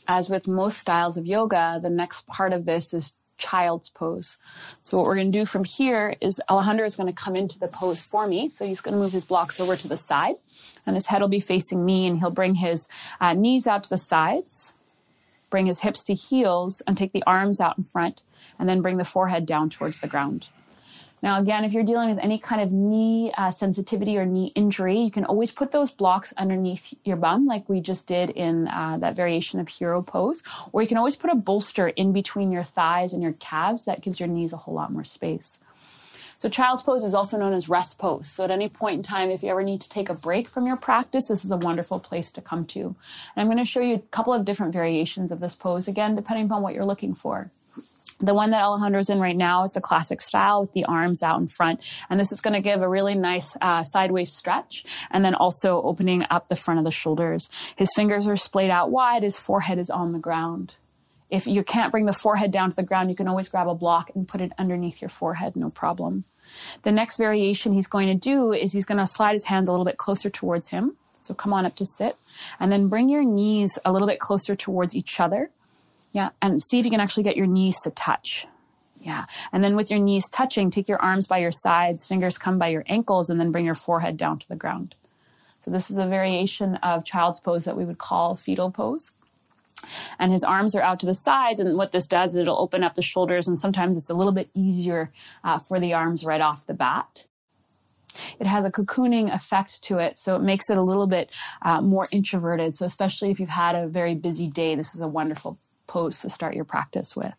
as with most styles of yoga, the next part of this is child's pose. So what we're going to do from here is Alejandro is going to come into the pose for me. So he's going to move his blocks over to the side, and his head will be facing me, and he'll bring his knees out to the sides, bring his hips to heels, and take the arms out in front, and then bring the forehead down towards the ground. Now, again, if you're dealing with any kind of knee sensitivity or knee injury, you can always put those blocks underneath your bum like we just did in that variation of hero pose. Or you can always put a bolster in between your thighs and your calves. That gives your knees a whole lot more space. So child's pose is also known as rest pose. So at any point in time, if you ever need to take a break from your practice, this is a wonderful place to come to. And I'm going to show you a couple of different variations of this pose, again, depending upon what you're looking for. The one that Alejandro's in right now is the classic style with the arms out in front. And this is going to give a really nice sideways stretch, and then also opening up the front of the shoulders. His fingers are splayed out wide. His forehead is on the ground. If you can't bring the forehead down to the ground, you can always grab a block and put it underneath your forehead, no problem. The next variation he's going to do is he's going to slide his hands a little bit closer towards him. So come on up to sit, and then bring your knees a little bit closer towards each other. Yeah, and see if you can actually get your knees to touch. Yeah, and then with your knees touching, take your arms by your sides, fingers come by your ankles, and then bring your forehead down to the ground. So this is a variation of child's pose that we would call fetal pose. And his arms are out to the sides, and what this does is it'll open up the shoulders, and sometimes it's a little bit easier for the arms right off the bat. It has a cocooning effect to it, so it makes it a little bit more introverted. So especially if you've had a very busy day, this is a wonderful pose to start your practice with.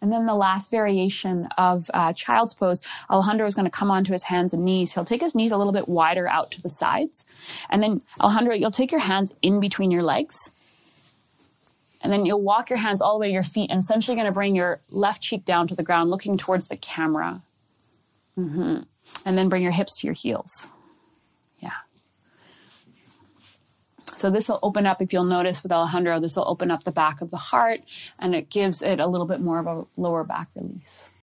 And then the last variation of child's pose, Alejandro is going to come onto his hands and knees. He'll take his knees a little bit wider out to the sides. And then, Alejandro, you'll take your hands in between your legs. And then you'll walk your hands all the way to your feet, and essentially going to bring your left cheek down to the ground, looking towards the camera. And then bring your hips to your heels. Yeah. So this will open up, if you'll notice with Alejandro, this will open up the back of the heart, and it gives it a little bit more of a lower back release.